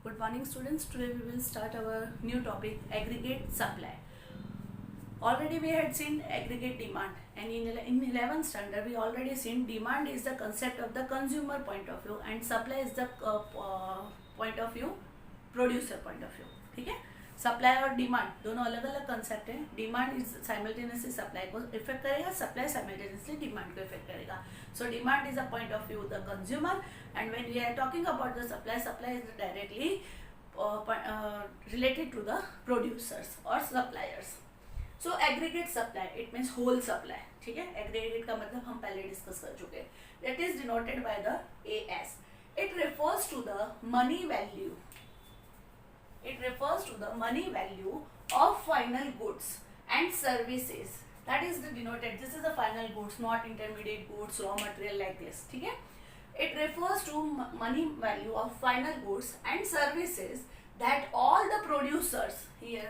Good morning students. Today we will start our new topic, aggregate supply. Already we had seen aggregate demand, and in 11th standard we already seen demand is the concept of the consumer point of view and supply is the point of view producer point of view. ठीक है, supply और demand दोनों अलग अलग concept है. Demand is simultaneously supply को effect करेगा, supply simultaneously demand को इफेक्ट करेगा. So demand is a point of view the consumer, and when we are talking about the supply, supply is directly related to the producers or suppliers. So aggregate supply, it means whole supply. ठीक है, aggregate का मतलब हम पहले discuss कर चुके हैं. That is denoted by the AS. It refers to the money value. It refers to the money value of final goods and services. That is the denoted. This is the final goods, not intermediate goods, raw material like this. ठीक है. It refers to money value of final goods and services that all the producers here,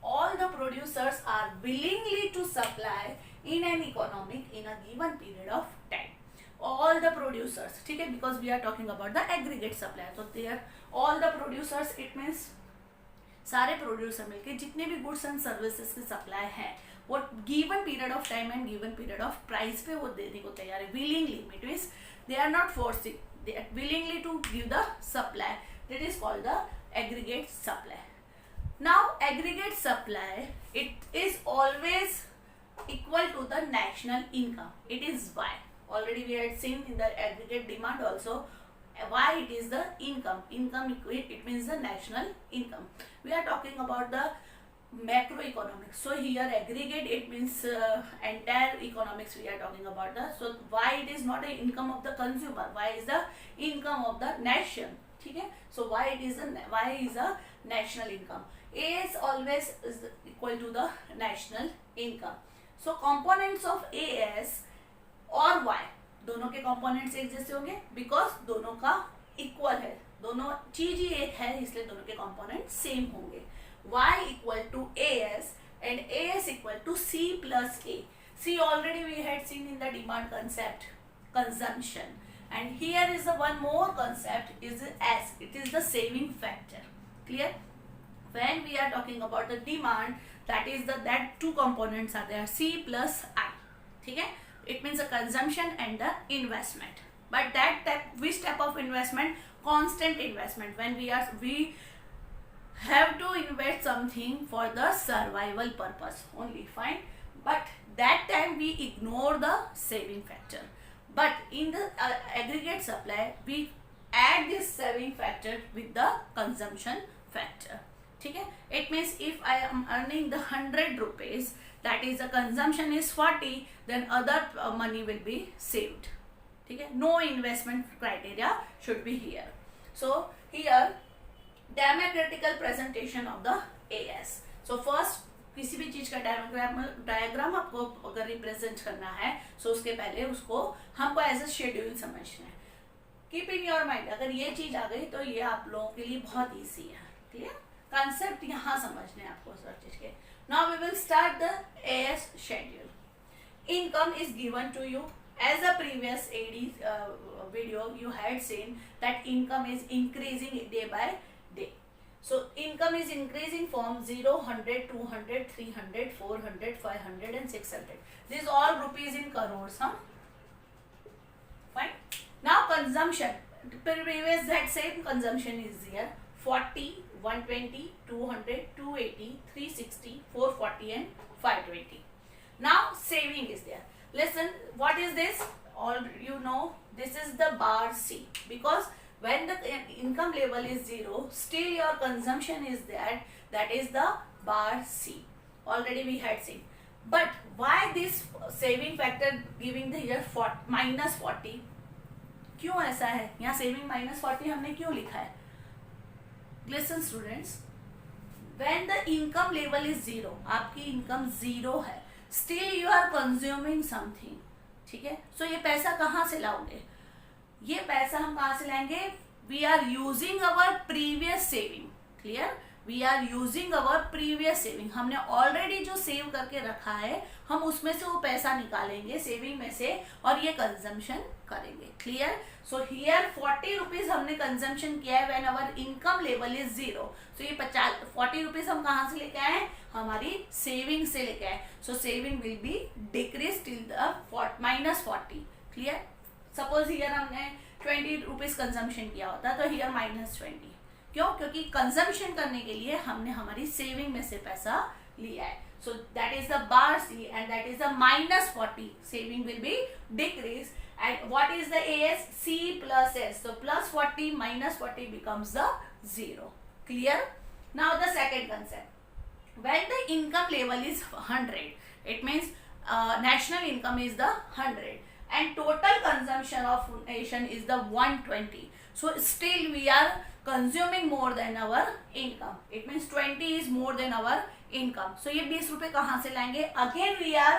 all the producers are willingly to supply in an economic in a given period of time. All the producers, ठीक है, because we are talking about the aggregate supply. So there all the producers, it means सारे producer मिलके जितने भी goods and services की supply है वो given period of time and given period of price पे वो देने को तैयार है. Willingly, it means they are not forcing, they are willingly to give the supply. That is called the aggregate supply. Now aggregate supply, it is always equal to the national income. It is why already we had seen in the aggregate demand also why it is the income. Income, it means the national income. We are talking about the macroeconomics. So here aggregate, it means entire economics we are talking about. The so why it is not an income of the consumer, why is the income of the nation. ठीक है, so why is a national income. A is always is equal to the national income. So components of AS और Y दोनों के components एक जैसे होंगे because दोनों का equal है, दोनों चीज ही एक है, इसलिए दोनों के components same होंगे. Y equal to AS and AS equal to C plus A. C already we had seen in the demand concept, consumption. And here is the one more concept is S. It is the saving factor. Clear? When we are talking about the demand, that is that two components are there, C plus I. ठीक है? It means the consumption and the investment. But that type, which type of investment? Constant investment. When we have to invest something for the survival purpose only, fine. But that time we ignore the saving factor. But in the aggregate supply, we add this saving factor with the consumption factor. ठीक है, it means if I am earning the 100 rupees, that is the consumption is 40, then other money will be saved. ठीक है, no investment criteria should be here. So here democratical presentation of the AS. So first किसी भी चीज का diagram आपको अगर represent करना है सो उसके पहले उसको हमको एज अ शेड्यूल समझना है. कीप इन योर माइंड, अगर ये चीज आ गई तो ये आप लोगों के लिए बहुत इजी है. क्लियर, कंसेप्ट यहाँ समझने हैं आपको सब चीज के. Now we will start the AS schedule. Income is given to you as the previous AD video you had seen that income is increasing day by day. So income is increasing from 0, 100, 200, 300, 400, 500 and 600. These all rupees in crores, huh? Fine. Now consumption. Previous that same consumption is here. 40, 120, 200, 280, 360, 440 and 520. Now saving is there. Listen, what is this? All you know, this is the bar C, because when the income level is 0, still your consumption is there, that is the bar C. Already we had seen. But why this saving factor giving the here minus 40? क्यों ऐसा है? यहाँ saving minus 40 हमने क्यों लिखा है? Listen students, when the income level is 0, आपकी income 0 है, still you are consuming something. ठीक है, सो ये पैसा कहाँ से लाओगे? ये पैसा हम कहाँ से लाएंगे? We are using our previous saving. Clear, we are using our previous saving. हमने ऑलरेडी जो सेव करके रखा है हम उसमें से वो पैसा निकालेंगे सेविंग में से और ये कंजम्पशन करेंगे. क्लियर? सो हियर 40 रुपीज हमने कंजम्पशन किया है when our income level is 0. सो ये 40 रुपीज हम कहाँ से लेके आए? हमारी सेविंग से लेके आए. So saving will be decrease till the -40. Clear? Suppose here हमने 20 रुपीज कंजम्पशन किया होता तो हियर -20. क्यों? क्योंकि कंजम्पशन करने के लिए हमने हमारी सेविंग में से पैसा लिया है. So that is the bar C and that is the -40. Saving will be decrease. And what is the AS? C plus S. So plus 40 minus 40 becomes the 0. Clear? Now the second concept. When the income level is 100, it means national income is the 100 and total consumption of nation is the 120. So still we are consuming more than our income. It means 20 is more than our income. So ये 20 रुपए कहाँ से लाएंगे? Again we are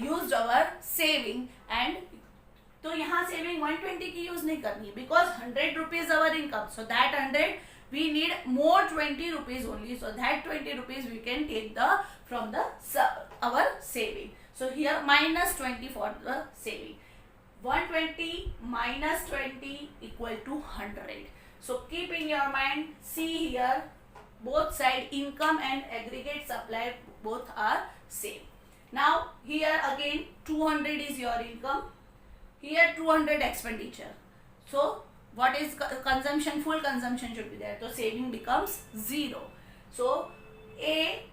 used our saving and तो यहाँ saving 120 की use नहीं करनी है because 100 rupees our income. So that 100 we need more 20 rupees only. So that 20 rupees we can take the from the our saving. So here -20 for the saving. 120 minus 20 equal to 100. So keep in your mind, see here, both side income and aggregate supply both are same. Now here again 200 is your income, here 200 expenditure. So what is consumption? Full consumption should be there. So saving becomes 0. So A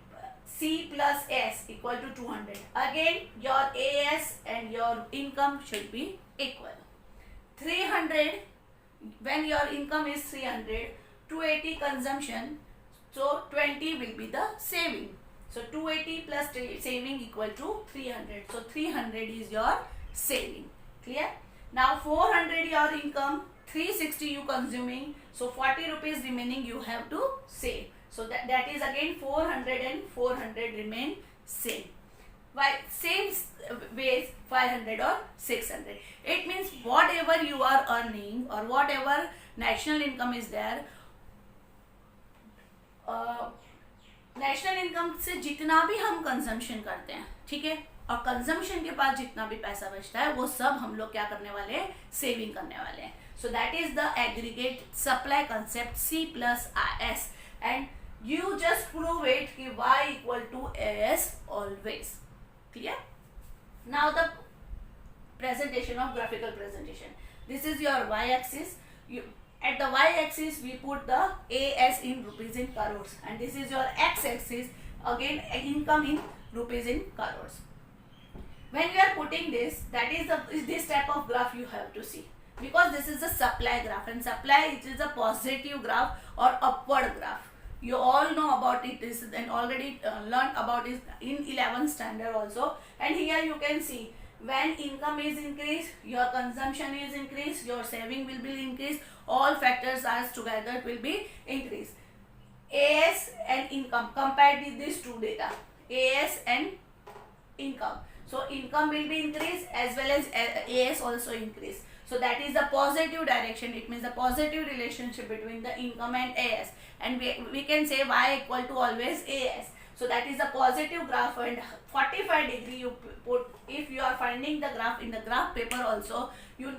C plus S equal to 200. Again your AS and your income should be equal. 300 when your income is 300, 280 consumption. So 20 will be the saving. So 280 plus saving equal to 300. So 300 is your saving. Clear? Now 400 your income, 360 you consuming. So 40 rupees remaining you have to save. So that is again 400 and 400 remain same. Why? Same ways 500 or 600. It means whatever you are earning or whatever national income is there, national income से जितना भी हम consumption करते हैं, ठीक है, और consumption के बाद जितना भी पैसा बचता है वो सब हम लोग क्या करने वाले हैं? सेविंग करने वाले हैं. So that is the aggregate supply concept C plus S and you just prove it कि Y equal to AS always. Clear? Now the presentation of graphical presentation. This is your Y axis. At the Y axis we put the AS in rupees in crores and this is your X axis, again income in rupees in crores. When we are putting this, that is this type of graph you have to see because this is a supply graph and supply it is a positive graph or upward graph. You all know about it, this and already learned about it in 11th standard also. And here you can see when income is increased, your consumption is increased, your saving will be increased, all factors are together will be increased. AS and income, compared with these two data, AS and income. So income will be increased as well as AS also increase. So that is the positive direction. It means the positive relationship between the income and AS. And we can say Y equal to always AS. So that is a positive graph and 45 degree you put. If you are finding the graph in the graph paper also, you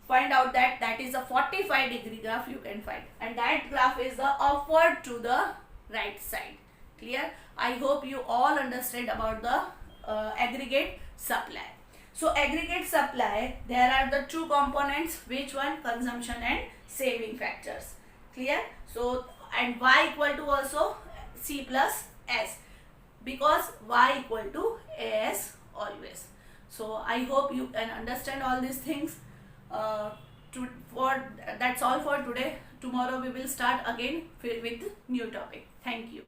find out that is a 45 degree graph you can find. And that graph is the upward to the right side. Clear? I hope you all understand about the aggregate supply. So aggregate supply, there are the two components. Which one? Consumption and saving factors. Clear? So and Y equal to also C plus S because Y equal to AS always. So I hope you can understand all these things. That's all for today. Tomorrow we will start again with new topic. Thank you.